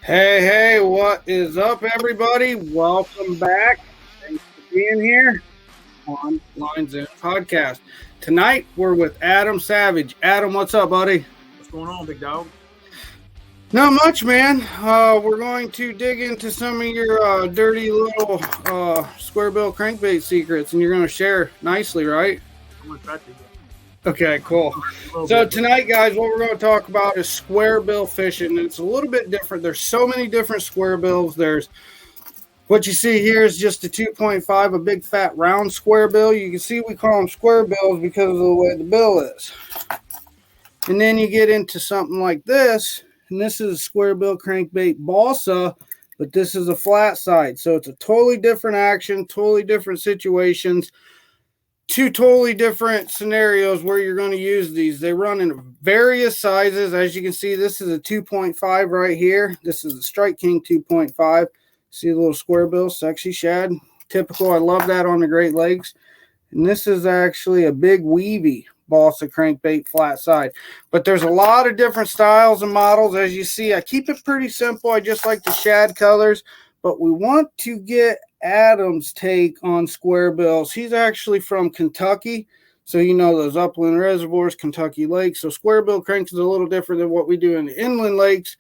Hey, what is up, everybody? Welcome back. Thanks for being here on Lines In Podcast. Tonight, we're with Adam Savage. Adam, what's up, buddy? What's going on, big dog? Not much, man. We're going to dig into some of your dirty little Squarebill crankbait secrets, and you're going to share nicely, right? I'm going to try to. Okay, cool. So tonight, guys, what we're going to talk about is squarebill fishing. It's a little bit different. There's so many different squarebills. There's what you see here is just a 2.5, a big fat round squarebill. You can see we call them squarebills because of the way the bill is. And then you get into something like this, and this is a squarebill crankbait balsa, but this is a flat side. So it's a totally different action, totally different situations. Two totally different scenarios where you're going to use these. They run in various sizes. As you can see, this is a 2.5 right here. This is a Strike King 2.5. See the little squarebill, sexy shad. Typical. I love that on the Great Lakes. And this is actually a big weavy balsa crankbait flat side. But there's a lot of different styles and models. As you see, I keep it pretty simple. I just like the shad colors. But we want to get Adam's take on squarebills. He's actually from Kentucky, so you know those upland reservoirs, Kentucky lakes. So squarebill cranks is a little different than what we do in the inland lakes,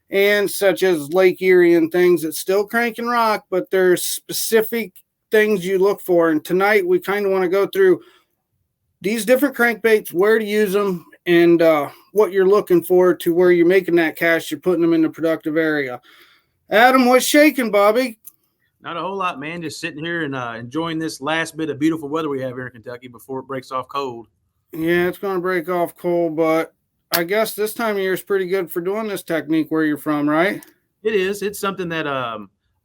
and such as Lake Erie and things. It's still crank and rock, but there's specific things you look for. And tonight we kind of want to go through these different crankbaits, where to use them, and what you're looking for to where you're making that cash. You're putting them in the productive area. Adam, what's shaking, Bobby? Not a whole lot, man. Just sitting here and enjoying this last bit of beautiful weather we have here in Kentucky before it breaks off cold. Yeah, it's going to break off cold, but I guess this time of year is pretty good for doing this technique where you're from, right? It is. It's something that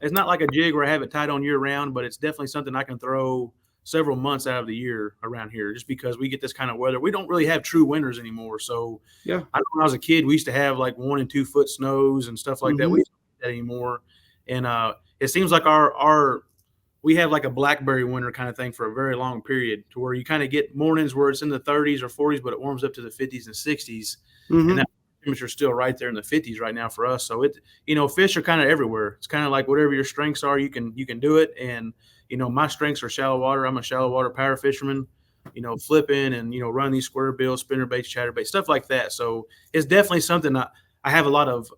it's not like a jig where I have it tied on year round, but it's definitely something I can throw several months out of the year around here just because we get this kind of weather. We don't really have true winters anymore. So yeah, I know when I was a kid, we used to have like 1 and 2 foot snows and stuff like that. We don't do that anymore. And it seems like we have like a blackberry winter kind of thing for a very long period to where you kind of get mornings where it's in the 30s or 40s, but it warms up to the 50s and 60s. And that temperature is still right there in the 50s right now for us. So fish are kind of everywhere. It's kind of like whatever your strengths are, you can do it. And, my strengths are shallow water. I'm a shallow water power fisherman, flipping and, running these squarebills, spinner baits, chatterbaits, stuff like that. So it's definitely something I have a lot of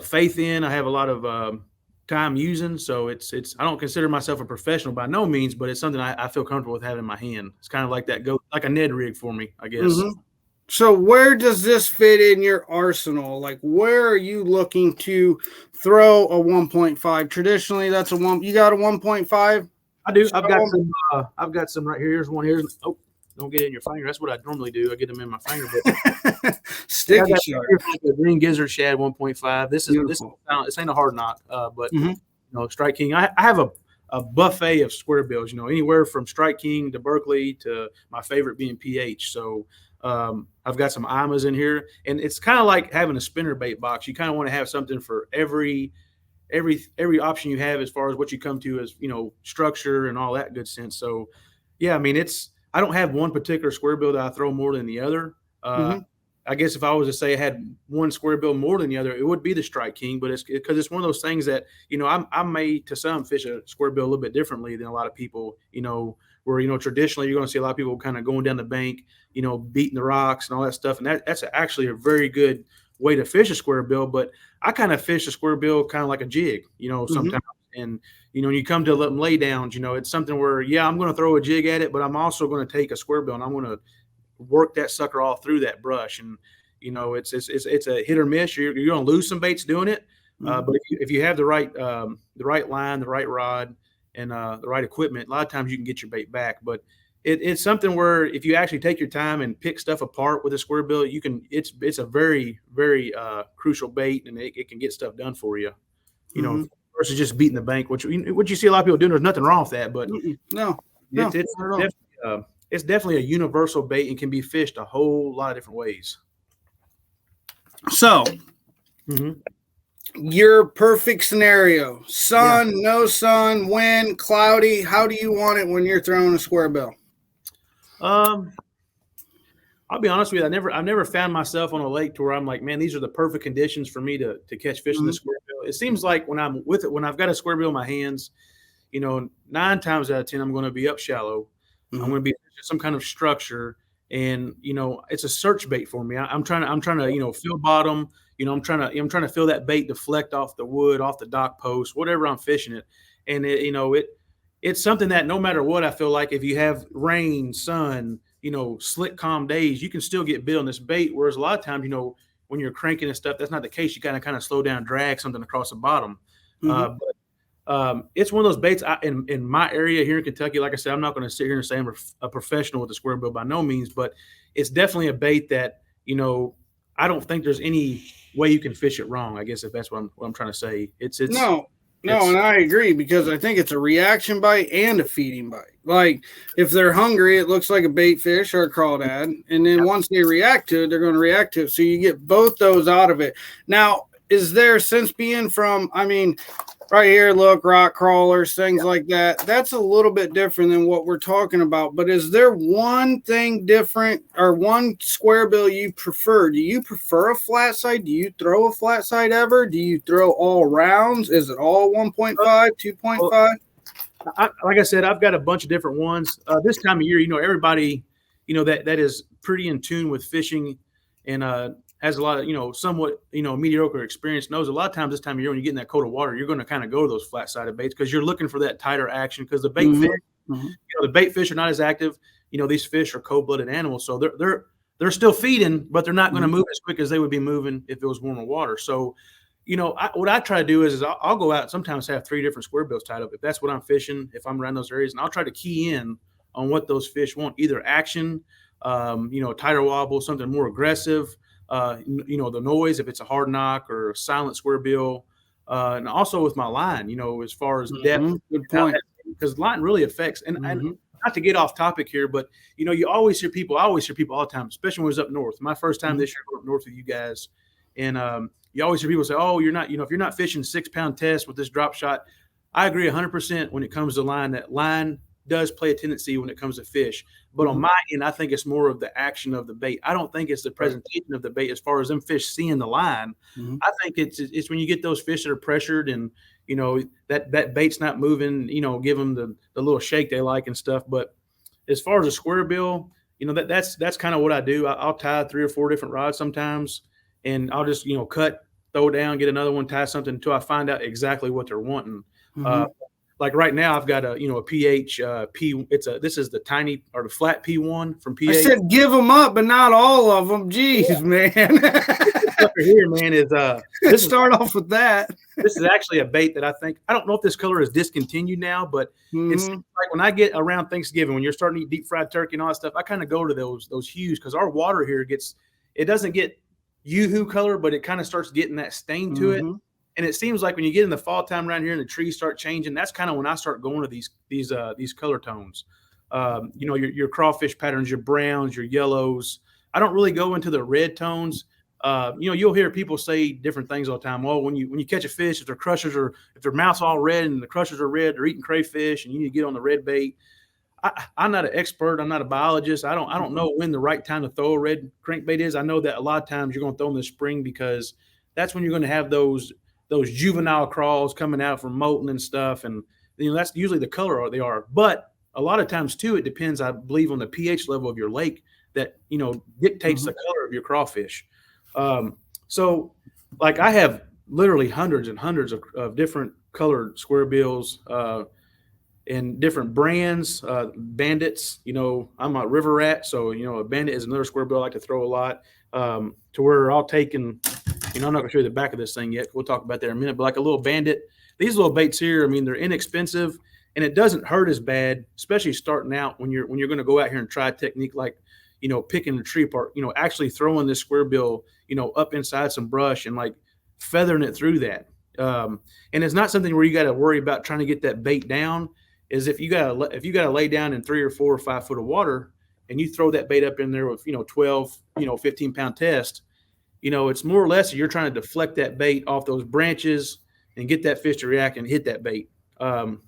faith in. I have a lot of time using, so it's I don't consider myself a professional by no means, but it's something I feel comfortable with having in my hand. It's kind of like that like a Ned rig for me, I guess. So where does this fit in your arsenal? Like, where are you looking to throw a 1.5? Traditionally, that's a one. You got a 1.5? I do. I've got some right here. Here's one here. Oh, don't get it in your finger. That's what I normally do. I get them in my finger. But sticky shark. The green gizzard shad 1.5. This ain't a hard knot, but Strike King. I have a buffet of squarebills. Anywhere from Strike King to Berkeley to my favorite being PH. So I've got some Imas in here, and it's kind of like having a spinner bait box. You kind of want to have something for every option you have as far as what you come to as structure and all that good sense. So yeah, I mean I don't have one particular squarebill that I throw more than the other. I guess if I was to say I had one squarebill more than the other, it would be the Strike King. But it's because it's one of those things that I may to some fish a squarebill a little bit differently than a lot of people. Where traditionally you're going to see a lot of people kind of going down the bank, beating the rocks and all that stuff, and that's actually a very good way to fish a squarebill. But I kind of fish a squarebill kind of like a jig, sometimes. And when you come to lay downs, it's something where I'm going to throw a jig at it, but I'm also going to take a squarebill and I'm going to work that sucker all through that brush. And it's a hit or miss. You're going to lose some baits doing it, but if you have the right line, the right rod, and the right equipment, a lot of times you can get your bait back. But it's something where if you actually take your time and pick stuff apart with a squarebill, you can. It's a very, very crucial bait, and it can get stuff done for you. Versus just beating the bank, which you see a lot of people doing. There's nothing wrong with that, but it's definitely a universal bait and can be fished a whole lot of different ways. So, your perfect scenario: sun, no sun, wind, cloudy. How do you want it when you're throwing a squarebill? I'll be honest with you. I've never found myself on a lake to where I'm like, man, these are the perfect conditions for me to catch fish in the squarebill. It seems like when I'm with it, when I've got a squarebill in my hands, 9 times out of 10, I'm going to be up shallow. I'm going to be some kind of structure, and it's a search bait for me. I'm trying to feel bottom. I'm trying to feel that bait deflect off the wood, off the dock post, whatever I'm fishing it, and it's something that no matter what, I feel like if you have rain, sun, slick, calm days, you can still get bit on this bait. Whereas a lot of times, when you're cranking and stuff, that's not the case. You kind of slow down, drag something across the bottom. It's one of those baits in my area here in Kentucky. Like I said, I'm not going to sit here and say I'm a professional with the squarebill by no means, but it's definitely a bait that, I don't think there's any way you can fish it wrong. I guess if that's what I'm trying to say. No, and I agree, because I think it's a reaction bite and a feeding bite. Like if they're hungry, it looks like a bait fish or a crawdad, and then once they react to it, they're going to react to it. So you get both those out of it. Now, is there, since being from, right here, look, rock crawlers, things like that, that's a little bit different than what we're talking about. But is there one thing different, or one squarebill you prefer? Do you prefer a flat side? Do you throw a flat side ever? Do you throw all rounds? Is it all 1.5, 2.5? Like I said, I've got a bunch of different ones. This time of year, everybody, that is pretty in tune with fishing and has a lot of, somewhat, mediocre experience, knows a lot of times this time of year when you get in that colder water, you're going to kind of go to those flat-sided baits because you're looking for that tighter action, because the bait fish, the bait fish are not as active. These fish are cold-blooded animals, so they're still feeding, but they're not going to move as quick as they would be moving if it was warmer water. So, what I try to do is I'll go out and sometimes have 3 different squarebills tied up if that's what I'm fishing, if I'm around those areas, and I'll try to key in on what those fish want, either action, tighter wobble, something more aggressive, the noise, if it's a hard knock or a silent squarebill, and also with my line, as far as depth. Good point. Because line really affects, and not to get off topic here, but I always hear people all the time, especially when I was up north. My first time this year up north with you guys, and you always hear people say, "Oh, you're not, if you're not fishing 6-pound test with this drop shot." I agree 100% when it comes to line. That line does play a tendency when it comes to fish, but on my end, I think it's more of the action of the bait. I don't think it's the presentation of the bait as far as them fish seeing the line. I think it's when you get those fish that are pressured and that bait's not moving. Give them the little shake they like and stuff. But as far as a squarebill, that's kind of what I do. I'll tie 3 or 4 different rods sometimes, and I'll just cut, throw it down, get another one, tie something until I find out exactly what they're wanting. Like right now, I've got a pH P. This is the tiny or the flat P1 from pH. I said give them up, but not all of them. Jeez, man. Here, man, is let's start off with that. This is actually a bait that I don't know if this color is discontinued now, but it's like when I get around Thanksgiving, when you're starting to eat deep fried turkey and all that stuff, I kind of go to those hues, because our water here it doesn't get yoo-hoo color, but it kind of starts getting that stain to it. And it seems like when you get in the fall time around here and the trees start changing, that's kind of when I start going to these color tones. Your crawfish patterns, your browns, your yellows. I don't really go into the red tones. You'll hear people say different things all the time. Well, when you catch a fish, if their mouth's all red and the crushers are red, they're eating crayfish, and you need to get on the red bait. I'm not an expert. I'm not a biologist. I don't know when the right time to throw a red crankbait is. I know that a lot of times you're going to throw them in the spring, because that's when you're going to have those juvenile crawls coming out from molting and stuff. And, that's usually the color they are. But a lot of times too, it depends, I believe, on the pH level of your lake that, dictates the color of your crawfish. So like I have literally hundreds and hundreds of different colored squarebills, and different brands, bandits, I'm a river rat. So, a bandit is another squarebill I like to throw a lot, to where I'll take and, I'm not going to show you the back of this thing yet. We'll talk about that in a minute. But like a little bandit, these little baits here, they're inexpensive, and it doesn't hurt as bad, especially starting out when you're going to go out here and try a technique like, picking a tree apart, actually throwing this squarebill, up inside some brush and like feathering it through that. And it's not something where you got to worry about trying to get that bait down. Is if you got to lay down in 3 or 4 or 5 foot of water and you throw that bait up in there with, 12, 15-pound test, it's more or less you're trying to deflect that bait off those branches and get that fish to react and hit that bait. And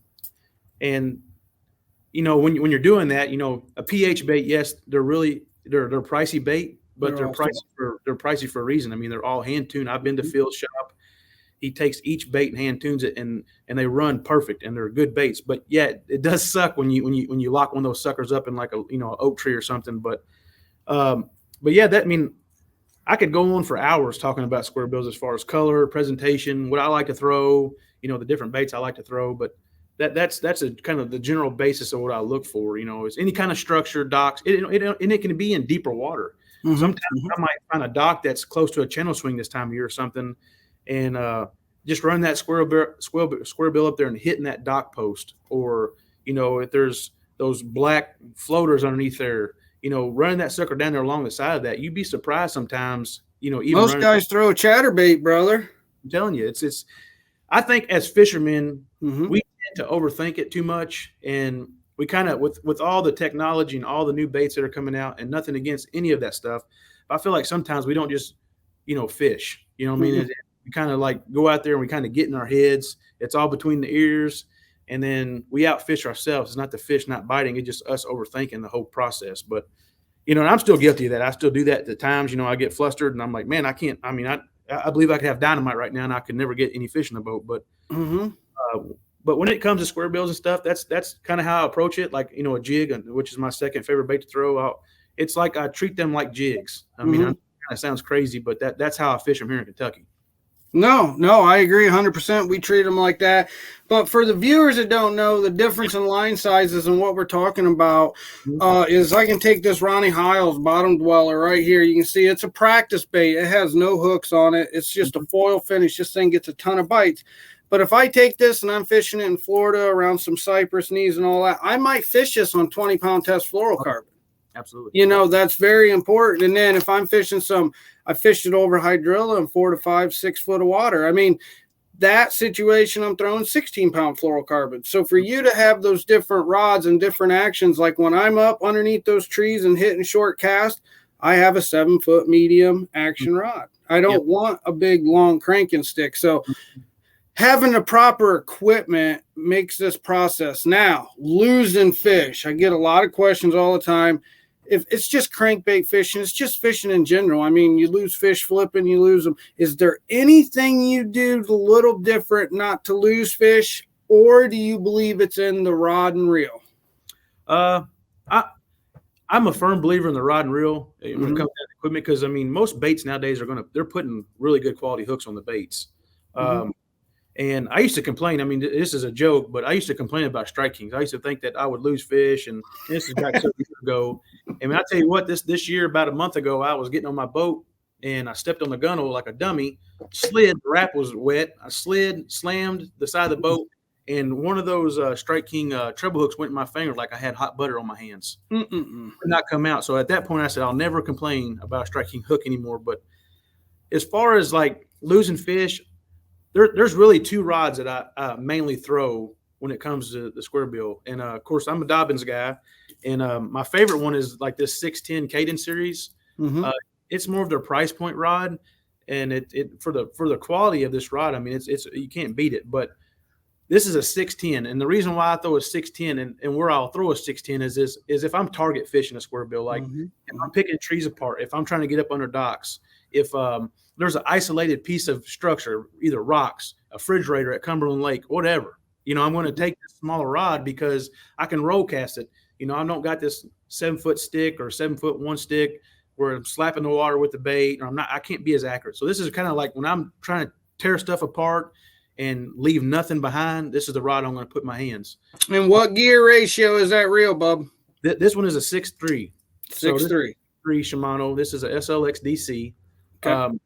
when you're doing that, a pH bait, yes, they're really they're pricey bait, but They're they're pricey for a reason. I mean, they're all hand tuned. I've been to Phil's shop. He takes each bait and hand tunes it, and they run perfect, and they're good baits. But yeah, it does suck when you lock one of those suckers up in like a an oak tree or something. But yeah, I mean, I could go on for hours talking about Squarebills as far as color, presentation, what I like to throw, the different baits I like to throw. But that's a kind of the general basis of what I look for. Is any kind of structure, docks, and it can be in deeper water. Mm-hmm. Sometimes I might find a dock that's close to a channel swing this time of year or something, and just run that Squarebill up there and hitting that dock post, or if there's those black floaters underneath there, running that sucker down there along the side of that, you'd be surprised sometimes. Even most guys throw a chatterbait, brother. I'm telling you, it's. I think as fishermen, Mm-hmm. we tend to overthink it too much, and we kind of with all the technology and all the new baits that are coming out, and nothing against any of that stuff, but I feel like sometimes we don't just fish. You know what I mean? We kind of like go out there and we kind of get in our heads. It's all between the ears, and then we outfish ourselves. It's not the fish not biting; it's just us overthinking the whole process. But and I'm still guilty of that. I still do that at times. I get flustered, and I'm like, man, I can't. I mean, I believe I could have dynamite right now, and I could never get any fish in the boat. But but when it comes to Squarebills and stuff, that's kind of how I approach it. Like a jig, which is my second favorite bait to throw. It's like I treat them like jigs. I mean, it kind of sounds crazy, but that's how I fish them here in Kentucky. No, I agree 100%. We treat them like that. But for the viewers that don't know, the difference in line sizes and what we're talking about is I can take this Ronnie Hiles bottom dweller right here. You can see it's a practice bait. It has no hooks on it. It's just a foil finish. This thing gets a ton of bites. But if I take this and I'm fishing it in Florida around some cypress knees and all that, I might fish this on 20-pound test fluorocarbon. Absolutely. That's very important. And then if I'm fishing I fished it over hydrilla in 4 to 5, 6 foot of water. I mean, that situation, I'm throwing 16-pound fluorocarbon. So for you to have those different rods and different actions, like when I'm up underneath those trees and hitting short cast, I have a 7-foot medium action rod. I don't want a big, long cranking stick. So having the proper equipment makes this process. Now, losing fish. I get a lot of questions all the time. If it's just crankbait fishing, it's just fishing in general. I mean, you lose fish flipping, you lose them. Is there anything you do a little different not to lose fish, or do you believe it's in the rod and reel? I'm a firm believer in the rod and reel when it comes to equipment, because I mean, most baits nowadays they're putting really good quality hooks on the baits. And I used to complain. I mean, this is a joke, but I used to complain about Strike Kings. I used to think that I would lose fish, and this is back several years ago. And I tell you what, this year, about a month ago, I was getting on my boat, and I stepped on the gunnel like a dummy, slid, the wrap was wet. I slid, slammed the side of the boat, and one of those Strike King treble hooks went in my finger like I had hot butter on my hands. Could not come out. So at that point, I said, I'll never complain about a Strike King hook anymore. But as far as like losing fish, there's really two rods that I mainly throw when it comes to the Squarebill. And, of course, I'm a Dobbins guy. And my favorite one is like this 610 Cadence series. It's more of their price point rod. And it for the quality of this rod, I mean, it's you can't beat it. But this is a 610. And the reason why I throw a 610 and where I'll throw a 610 is if I'm target fishing a Squarebill, like if I'm picking trees apart, if I'm trying to get up under docks, if there's an isolated piece of structure, either rocks, a refrigerator at Cumberland Lake, whatever, I'm going to take this smaller rod because I can roll cast it. I don't got this 7-foot stick or 7-foot-1 stick where I'm slapping the water with the bait, or I can't be as accurate. So this is kind of like when I'm trying to tear stuff apart and leave nothing behind, this is the rod I'm going to put in my hands. And what gear ratio is that reel, bub? This one is a 6.3. 6.3 Shimano. This is a SLX DC. Okay.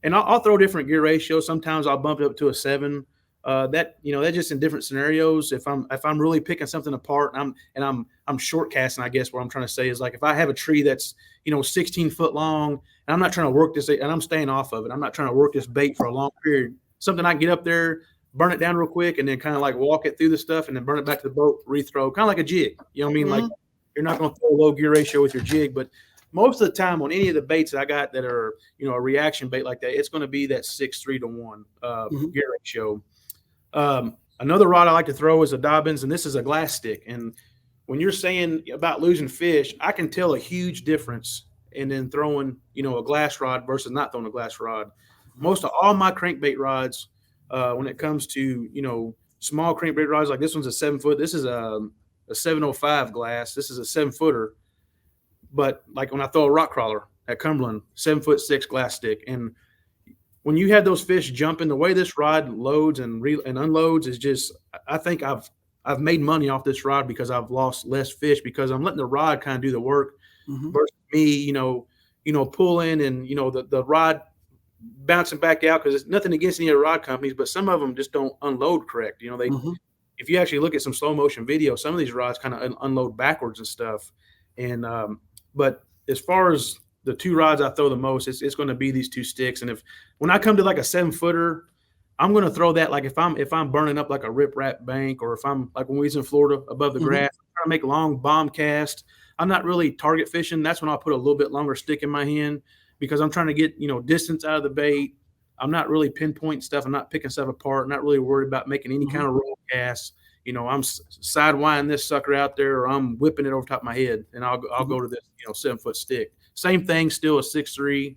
And I'll throw different gear ratios. Sometimes I'll bump it up to a 7. That's just in different scenarios. If I'm really picking something apart and I'm short casting, I guess what I'm trying to say is, like, if I have a tree that's 16 foot long and I'm not trying to work this, and I'm staying off of it, I'm not trying to work this bait for a long period. Something I can get up there, burn it down real quick, and then kind of like walk it through the stuff and then burn it back to the boat, rethrow, kind of like a jig. You know what I mean? Like, you're not going to throw a low gear ratio with your jig, but most of the time on any of the baits that I got that are, a reaction bait like that, it's going to be that 6.3 to 1 gear ratio. Another rod I like to throw is a Dobbins, and this is a glass stick. And when you're saying about losing fish, I can tell a huge difference in then throwing, a glass rod versus not throwing a glass rod. Most of all my crankbait rods, when it comes to, small crankbait rods, like this one's a 7 foot. This is a 705 glass. This is a 7 footer. But like when I throw a rock crawler at Cumberland, 7'6" glass stick. And when you have those fish jumping, the way this rod loads and unloads is just, I think I've made money off this rod because I've lost less fish because I'm letting the rod kind of do the work versus me, pulling and, the rod bouncing back out, because it's nothing against any of the rod companies, but some of them just don't unload correct. If you actually look at some slow motion video, some of these rods kind of unload backwards and stuff. And, but as far as the two rods I throw the most, it's going to be these two sticks. And when I come to like a 7-footer, I'm going to throw that, like if I'm burning up like a riprap bank, or if I'm like when we was in Florida above the grass, I'm trying to make long bomb cast. I'm not really target fishing. That's when I'll put a little bit longer stick in my hand because I'm trying to get, distance out of the bait. I'm not really pinpointing stuff. I'm not picking stuff apart. I'm not really worried about making any kind of roll cast. I'm sidewinding this sucker out there, or I'm whipping it over top of my head, and I'll go to this 7-foot stick. Same thing, still a 6'3".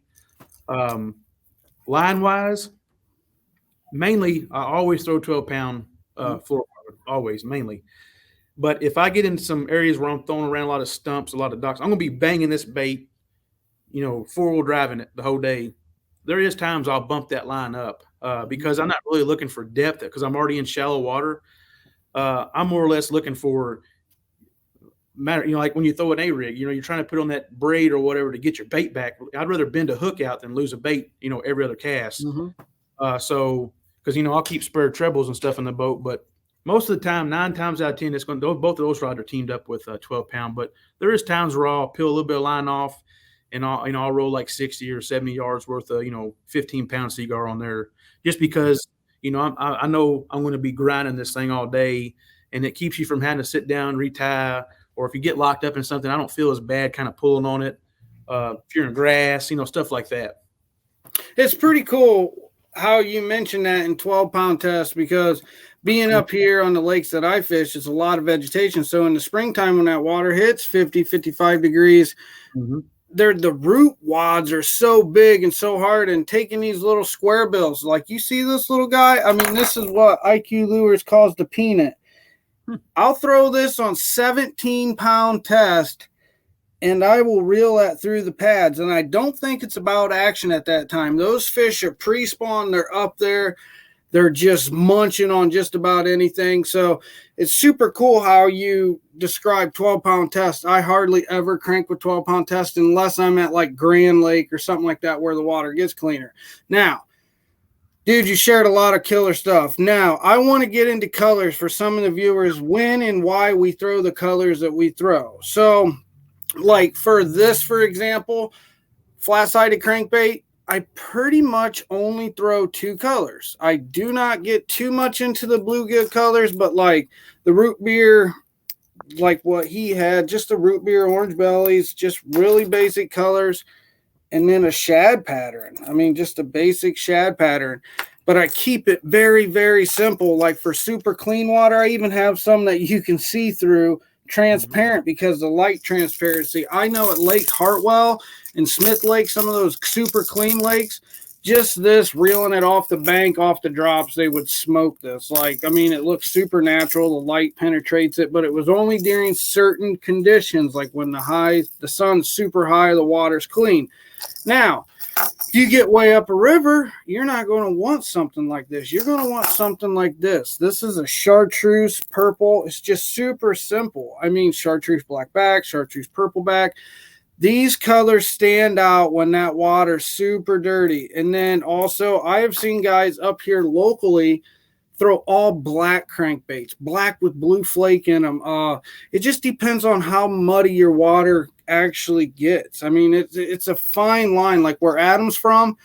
Line wise, mainly I always throw 12-pound fluorocarbon, always, mainly. But if I get in some areas where I'm throwing around a lot of stumps, a lot of docks, I'm gonna be banging this bait, 4-wheel driving it the whole day. There is times I'll bump that line up because I'm not really looking for depth because I'm already in shallow water. I'm more or less looking for like when you throw an A-rig, you're trying to put on that braid or whatever to get your bait back. I'd rather bend a hook out than lose a bait, every other cast. So, because, I'll keep spare trebles and stuff in the boat, but most of the time, 9 times out of 10, both of those rods are teamed up with 12-pound, but there is times where I'll peel a little bit of line off and I'll roll like 60 or 70 yards worth of, 15-pound Seaguar on there just because, I know I'm going to be grinding this thing all day, and it keeps you from having to sit down, retie, or if you get locked up in something, I don't feel as bad kind of pulling on it. If you're in grass, stuff like that. It's pretty cool how you mentioned that in 12-pound tests, because being up here on the lakes that I fish, it's a lot of vegetation. So in the springtime when that water hits 50, 55 degrees, the root wads are so big and so hard, and taking these little Squarebills, like you see this little guy, I mean, this is what IQ Lures calls the peanut. I'll throw this on 17-pound test, and I will reel that through the pads. And I don't think it's about action at that time. Those fish are pre-spawn. They're up there. They're just munching on just about anything. So it's super cool how you describe 12-pound test. I hardly ever crank with 12-pound test unless I'm at like Grand Lake or something like that where the water gets cleaner. Now, dude, you shared a lot of killer stuff. Now, I want to get into colors for some of the viewers, when and why we throw the colors that we throw. So, like for this, for example, flat-sided crankbait, I pretty much only throw 2 colors. I do not get too much into the bluegill colors, but like the root beer, like what he had, just the root beer orange bellies, just really basic colors. And then a shad pattern. I mean, just a basic shad pattern. But I keep it very, very simple. Like for super clean water, I even have some that you can see through, transparent, because the light transparency. I know at Lake Hartwell and Smith Lake, some of those super clean lakes, just this, reeling it off the bank, off the drops, they would smoke this. Like, I mean, it looks super natural. The light penetrates it, but it was only during certain conditions, like when the sun's super high, the water's clean. Now, if you get way up a river, you're not going to want something like this. You're going to want something like this. This is a chartreuse purple. It's just super simple. I mean, chartreuse black back, chartreuse purple back. These colors stand out when that water's super dirty. And then also, I have seen guys up here locally throw all black crankbaits, black with blue flake in them. It just depends on how muddy your water actually gets. I mean, it's a fine line. Like where Adam's from,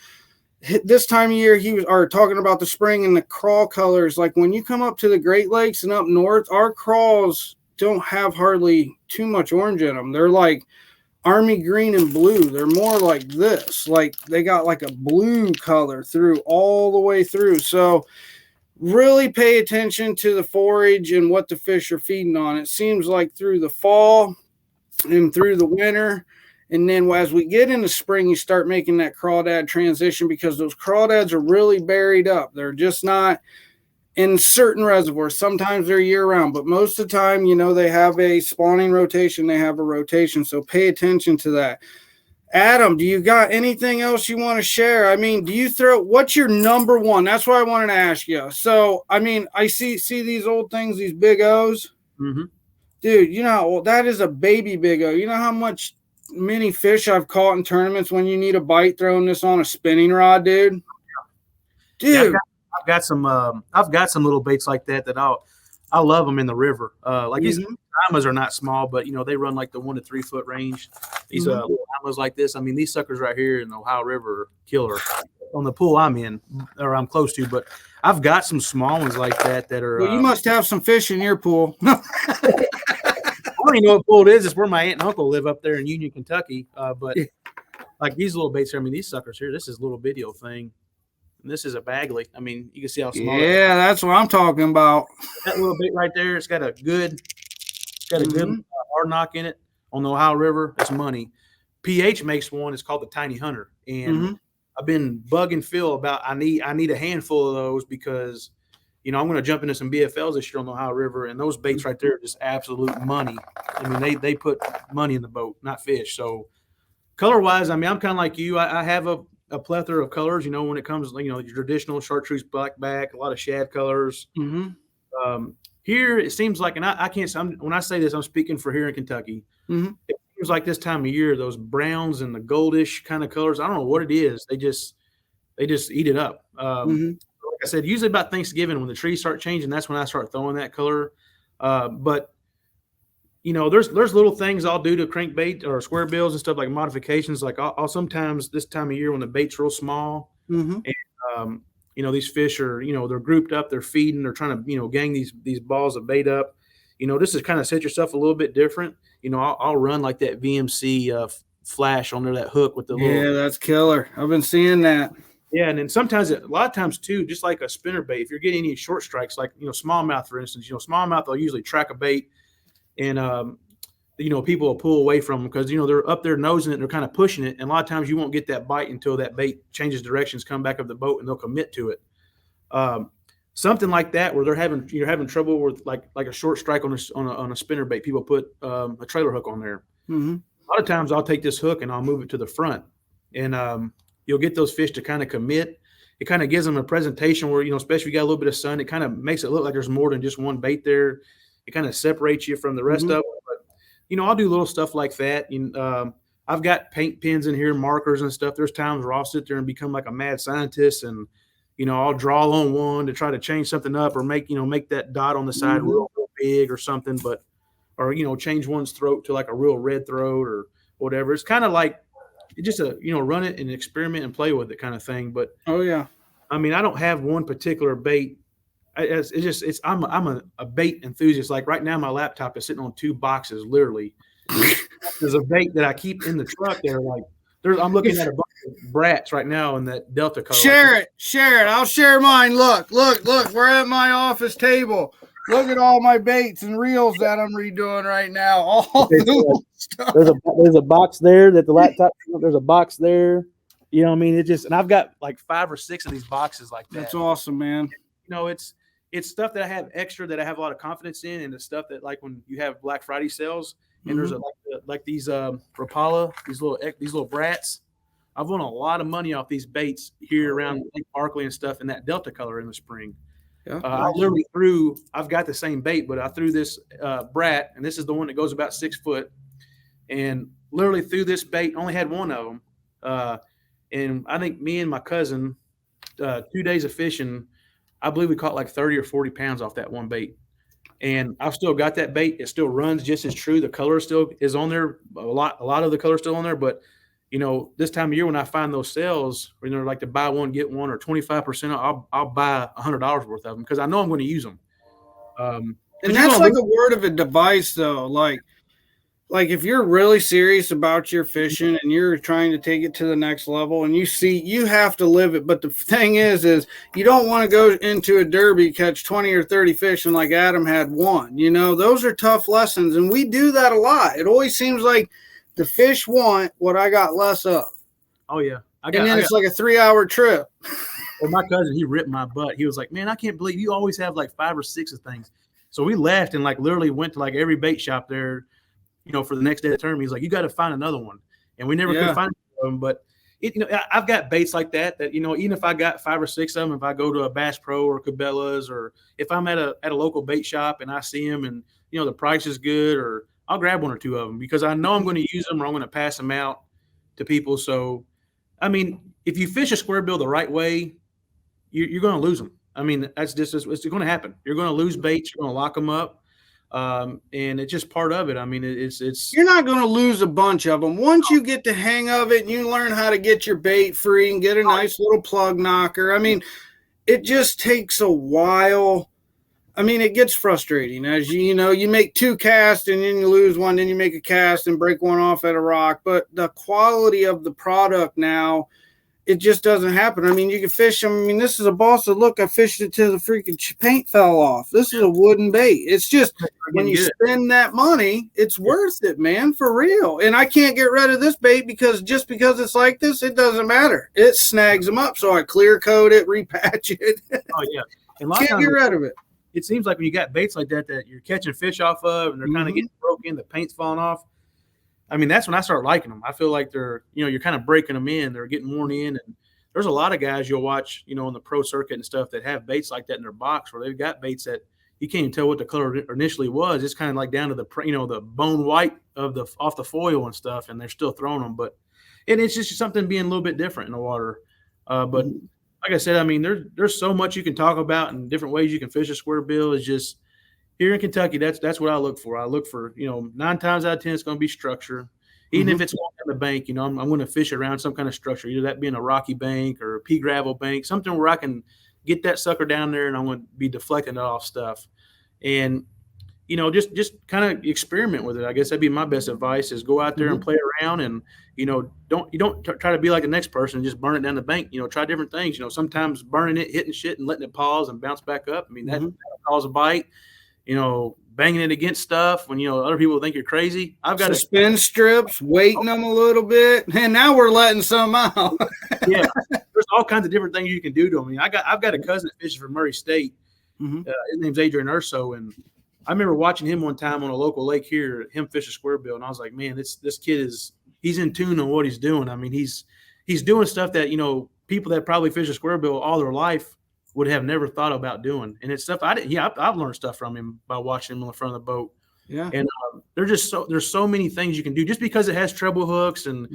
this time of year, he was talking about the spring and the crawl colors. Like when you come up to the Great Lakes and up north, our crawls don't have hardly too much orange in them. They're like army green and blue. They're more like this. Like they got like a blue color through all the way through. So really pay attention to the forage and what the fish are feeding on. It seems like through the fall and through the winter, and then as we get into spring, you start making that crawdad transition because those crawdads are really buried up. They're just not in certain reservoirs. Sometimes they're year round, but most of the time, they have a spawning rotation, they have a rotation. So pay attention to that. Adam, do you got anything else you want to share? I mean, what's your number one? That's what I wanted to ask you. So, I mean, I see these old things, these big O's. Mm-hmm. Dude, well, that is a baby big O. You know how much many fish I've caught in tournaments when you need a bite throwing this on a spinning rod, dude? Dude. Yeah, I've got some little baits like that I love them in the river. These Limas are not small, but they run like the 1 to 3 foot range. These Limas like this, I mean, these suckers right here in the Ohio River are killer on the pool I'm in or I'm close to. But I've got some small ones like that are. Well, you must have some fish in your pool. I don't even know what pool it is. It's where my aunt and uncle live up there in Union, Kentucky. But like these little baits here, I mean, these suckers here. This is a little video thing. And this is a Bagley. I mean, you can see how small. Yeah, that's what I'm talking about. That little bait right there, it's got a good hard knock in it on the Ohio River. That's money. PH makes one. It's called the Tiny Hunter, and I've been bugging Phil about I need a handful of those because I'm going to jump into some BFLs this year on the Ohio River, and those baits right there are just absolute money. I mean, they put money in the boat, not fish. So color wise, I mean, I'm kind of like you. I have a plethora of colors, when it comes, your traditional chartreuse blackback, a lot of shad colors. Here it seems like, and I can't. When I say this, I'm speaking for here in Kentucky. It seems like this time of year, those browns and the goldish kind of colors. I don't know what it is. They just eat it up. Like I said, usually about Thanksgiving when the trees start changing, that's when I start throwing that color. But there's little things I'll do to crankbait or square bills and stuff like modifications. Like I'll sometimes this time of year when the bait's real small, and these fish are they're grouped up, they're feeding, they're trying to gang these balls of bait up. Just to kind of set yourself a little bit different. I'll run like that VMC flash under that hook with the little. Yeah, that's killer. I've been seeing that. Yeah, and then sometimes a lot of times too, just like a spinner bait, if you're getting any short strikes, like smallmouth for instance, smallmouth they'll usually track a bait. And, people will pull away from them because, they're up there nosing it and they're kind of pushing it. And a lot of times you won't get that bite until that bait changes directions, come back up the boat, and they'll commit to it. Something like that where you're having trouble with like a short strike on a spinner bait. People put a trailer hook on there. A lot of times I'll take this hook and I'll move it to the front. And you'll get those fish to kind of commit. It kind of gives them a presentation where, especially if you got a little bit of sun, it kind of makes it look like there's more than just one bait there. It kind of separates you from the rest of it. But, I'll do little stuff like that. I've got paint pens in here, markers and stuff. There's times where I'll sit there and become like a mad scientist and, I'll draw on one to try to change something up or make that dot on the side real big or something, or change one's throat to like a real red throat or whatever. It's kind of like just run it and experiment and play with it kind of thing. But, oh, yeah. I mean, I don't have one particular bait. I'm a bait enthusiast. Like right now, my laptop is sitting on 2 boxes, literally. There's a bait that I keep in the truck there. Like I'm looking at a bunch of brats right now in that Delta color. Share it. I'll share mine. Look. We're at my office table. Look at all my baits and reels that I'm redoing right now. All the stuff. There's a box there that the laptop. There's a box there. You know what I mean? And I've got like 5 or 6 of these boxes like that. That's awesome, man. It's stuff that I have extra that I have a lot of confidence in, and the stuff that like when you have Black Friday sales and there's like these Rapala, these little brats. I've won a lot of money off these baits here around Lake Barkley and stuff in that Delta color in the spring. Yeah, I've got the same bait, but I threw this brat, and this is the one that goes about 6 foot, and literally threw this bait. Only had one of them, and I think me and my cousin, 2 days of fishing. I believe we caught like 30 or 40 pounds off that one bait. And I've still got that bait. It still runs just as true. The color still is on there. A lot of the color still on there. But, this time of year when I find those sales, when they're like to buy one, get one, or 25%, I'll buy $100 worth of them because I know I'm going to use them. And that's like a word of advice, though. Like, like if you're really serious about your fishing and you're trying to take it to the next level, and you have to live it. But the thing is you don't want to go into a derby, catch 20 or 30 fish, and like Adam had one. Those are tough lessons, and we do that a lot. It always seems like the fish want what I got less of. Oh yeah, it's like a 3-hour trip. Well, my cousin, he ripped my butt. He was like, "Man, I can't believe you always have like 5 or 6 of things." So we left and like literally went to like every bait shop there, for the next day of the tournament. He's like, "You got to find another one," and we never could find them. But I've got baits like that even if I got 5 or 6 of them, if I go to a Bass Pro or Cabela's, or if I'm at a local bait shop and I see them and the price is good, or I'll grab 1 or 2 of them because I know I'm going to use them or I'm going to pass them out to people. So, I mean, if you fish a square bill the right way, you're going to lose them. I mean, it's going to happen. You're going to lose baits. You're going to lock them up. And it's just part of it. I mean, it's you're not going to lose a bunch of them once you get the hang of it and you learn how to get your bait free and get a nice little plug knocker. I mean, it just takes a while. I mean, it gets frustrating as you make 2 casts and then you lose one, then you make a cast and break one off at a rock. But the quality of the product now, it just doesn't happen. I mean, you can fish them. I mean, this is a balsa. Look, I fished it till the freaking paint fell off. This is a wooden bait. It's just when you spend that money, it's worth it, man, for real. And I can't get rid of this bait because it's like this, it doesn't matter. It snags them up. So I clear coat it, repatch it. Oh, yeah. And can't get rid of it. It seems like when you got baits like that you're catching fish off of and they're kind of getting broken, the paint's falling off. I mean, that's when I start liking them. I feel like they're, you're kind of breaking them in. They're getting worn in. And there's a lot of guys you'll watch, on the pro circuit and stuff that have baits like that in their box where they've got baits that you can't even tell what the color initially was. It's kind of like down to the, the bone white off the foil and stuff, and they're still throwing them. But it's just something being a little bit different in the water. But like I said, I mean, there's so much you can talk about and different ways you can fish a square bill. Is just here in Kentucky, that's what I look for. I look for, 9 times out of 10, it's going to be structure. Even if it's on the bank, I'm going to fish around some kind of structure, either that being a rocky bank or a pea gravel bank, something where I can get that sucker down there and I'm going to be deflecting it off stuff. And, just kind of experiment with it. I guess that'd be my best advice is go out there and play around and, don't try to be like the next person and just burn it down the bank. Try different things. Sometimes burning it, hitting shit and letting it pause and bounce back up. I mean, that'll cause a bite. Banging it against stuff when, other people think you're crazy. I've got spin strips, weighting them a little bit, and now we're letting some out. Yeah. There's all kinds of different things you can do to them. I mean, I've got a cousin that fishes for Murray State. His name's Adrian Urso, and I remember watching him one time on a local lake here, him fish a square bill, and I was like, man, this kid he's in tune on what he's doing. I mean, he's doing stuff that, people that probably fish a square bill all their life would have never thought about doing. And it's stuff I've learned stuff from him by watching him on the front of the boat. Yeah. And there's so many things you can do just because it has treble hooks and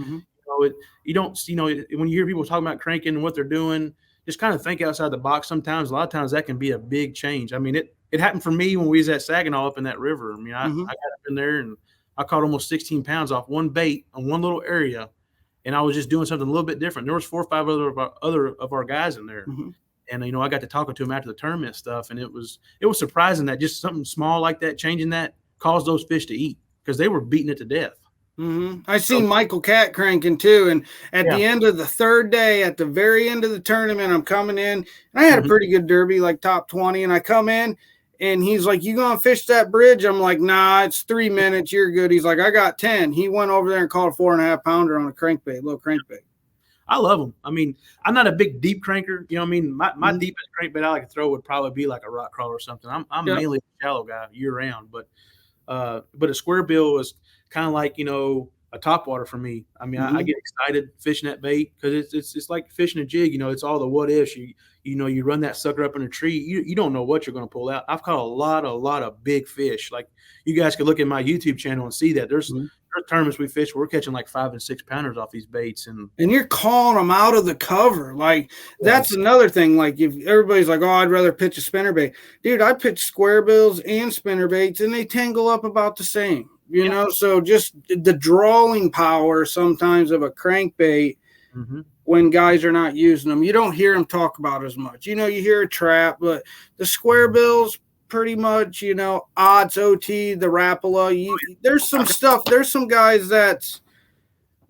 you don't, when you hear people talking about cranking and what they're doing, just kind of think outside the box. Sometimes, a lot of times that can be a big change. I mean, it happened for me when we was at Saginaw up in that river. I mean, I got up in there and I caught almost 16 pounds off one bait on one little area. And I was just doing something a little bit different. There was 4 or 5 other of our guys in there. And, I got to talking to him after the tournament and stuff. And it was surprising that just something small like that, changing that, caused those fish to eat because they were beating it to death. I seen Michael Cat cranking too. And at the end of the 3rd day, at the very end of the tournament, I'm coming in. And I had a pretty good derby, like top 20. And I come in and he's like, you going to fish that bridge? I'm like, nah, it's 3 minutes. You're good. He's like, I got 10. He went over there and caught a 4.5 pounder on a crankbait, little crankbait. I love them. I mean, I'm not a big deep cranker. I mean, my deepest crankbait I like to throw would probably be like a rock crawler or something. I'm mainly a shallow guy year round, but a square bill is kind of like, a topwater for me. I mean, I get excited fishing that bait because it's like fishing a jig. It's all the what ifs. You run that sucker up in a tree. You don't know what you're going to pull out. I've caught a lot of big fish. Like you guys could look at my YouTube channel and see that there's tournaments we fish, we're catching like 5 and 6 pounders off these baits, and you're calling them out of the cover. Like that's another thing. Like if everybody's like, oh, I'd rather pitch a spinnerbait, dude. I pitch square bills and spinnerbaits, and they tangle up about the same. So just the drawing power sometimes of a crankbait when guys are not using them, you don't hear them talk about as much. You hear a trap, but the square bills pretty much, odds, OT, the Rapala. There's some stuff. There's some guys that's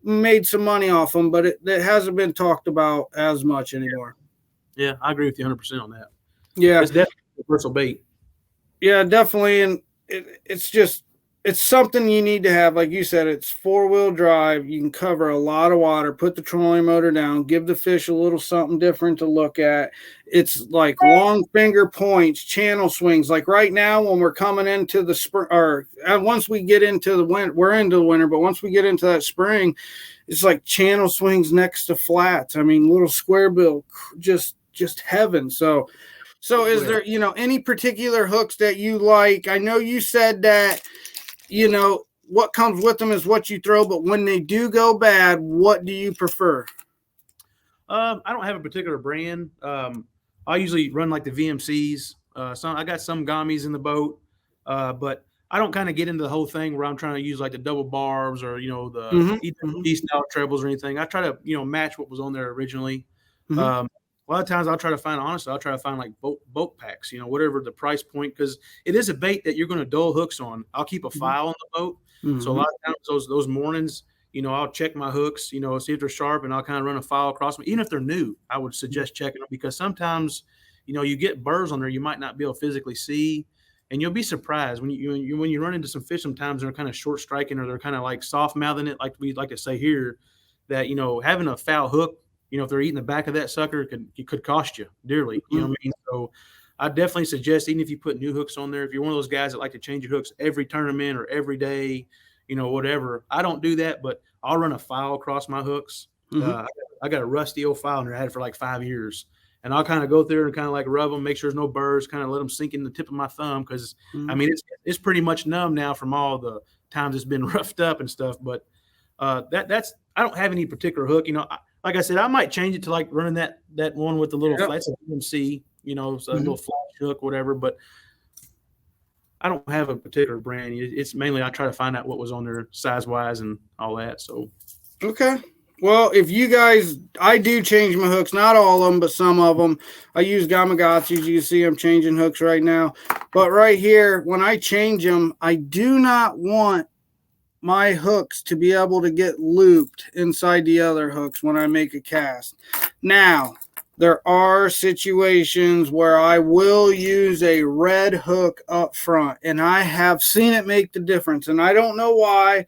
made some money off them, but it hasn't been talked about as much anymore. Yeah, I agree with you 100% on that. Yeah, it's definitely a versatile bait. Yeah, definitely, and it's something you need to have. Like you said, it's 4-wheel drive. You can cover a lot of water. Put the trolling motor down. Give the fish a little something different to look at. It's like long finger points, channel swings. Like right now, when we're coming into the spring, or once we get into the winter, we're into the winter. But once we get into that spring, it's like channel swings next to flats. I mean, little Squarebill, just heaven. So is there, any particular hooks that you like? I know you said that, what comes with them is what you throw, but when they do go bad, what do you prefer? I don't have a particular brand. I usually run like the VMCs. I got some gummies in the boat, but I don't kind of get into the whole thing where I'm trying to use like the double barbs or, the style trebles or anything. I try to, match what was on there originally. A lot of times I'll try to find like boat packs, whatever the price point, because it is a bait that you're going to dull hooks on. I'll keep a file on the boat. So a lot of times those mornings, I'll check my hooks, see if they're sharp, and I'll kind of run a file across them. Even if they're new, I would suggest checking them, because sometimes, you get burrs on there you might not be able to physically see, and you'll be surprised when you run into some fish sometimes they're kind of short striking, or they're kind of like soft mouthing it, like we like to say here, that, having a foul hook, if they're eating the back of that sucker, it could cost you dearly. You know what I mean? So I definitely suggest, even if you put new hooks on there, if you're one of those guys that like to change your hooks every tournament or every day, whatever. I don't do that, but I'll run a file across my hooks. I got a rusty old file in there. I had it for like 5 years. And I'll kind of go through and kind of like rub them, make sure there's no burrs, kind of let them sink in the tip of my thumb. Because, I mean, it's pretty much numb now from all the times it's been roughed up and stuff. But that's I don't have any particular hook. Like I said, I might change it to like running that one with the little flats of MC, so a little flash hook, whatever. But I don't have a particular brand. It's mainly I try to find out what was on there size wise and all that. So okay. Well, if you guys, I do change my hooks, not all of them, but some of them. I use Gamakatsus. You can see I'm changing hooks right now. But right here, when I change them, I do not want my hooks to be able to get looped inside the other hooks when I make a cast. Now, there are situations where I will use a red hook up front, and I have seen it make the difference, and I don't know why,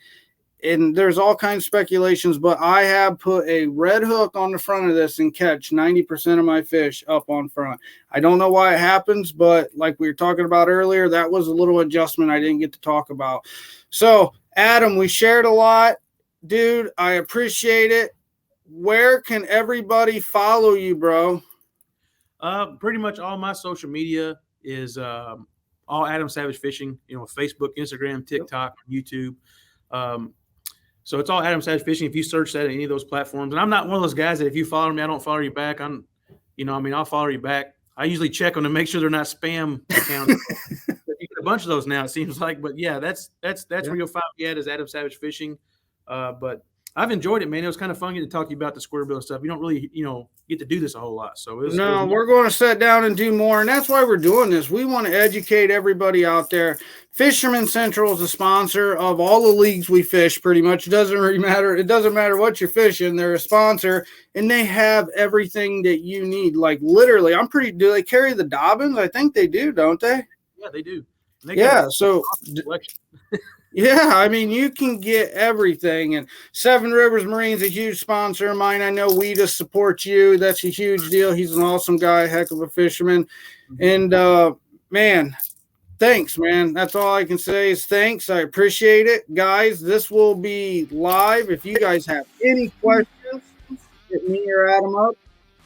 and there's all kinds of speculations, but I have put a red hook on the front of this and catch 90% of my fish up on front. I don't know why it happens, but like we were talking about earlier, that was a little adjustment I didn't get to talk about. So, Adam, we shared a lot. Dude, I appreciate it. Where can everybody follow you, bro? Pretty much all my social media is all Adam Savage Fishing, Facebook, Instagram, TikTok, YouTube. So it's all Adam Savage Fishing. If you search that at any of those platforms, and I'm not one of those guys that if you follow me, I don't follow you back. I'll follow you back. I usually check them to make sure they're not spam accounts. You get a bunch of those now, it seems like. But yeah, that's where you'll find me at, is Adam Savage Fishing. But I've enjoyed it, man. It was kind of fun to talk to you about the Squarebill stuff. You don't really, get to do this a whole lot. So we're going to sit down and do more, and that's why we're doing this. We want to educate everybody out there. Fisherman Central is a sponsor of all the leagues we fish. Pretty much, it doesn't really matter. It doesn't matter what you're fishing. They're a sponsor, and they have everything that you need. Like literally, do they carry the Dobbins? I think they do, don't they? Yeah, they do. Yeah, I mean, you can get everything. And Seven Rivers Marine's a huge sponsor of mine. I know Weeda supports you. That's a huge deal. He's an awesome guy, heck of a fisherman. And, man, thanks, man. That's all I can say is thanks. I appreciate it. Guys, this will be live. If you guys have any questions, hit me or Adam up.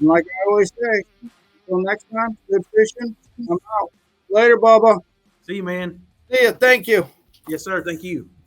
And like I always say, until next time, good fishing. I'm out. Later, Bubba. See you, man. See ya. Thank you. Yes, sir. Thank you.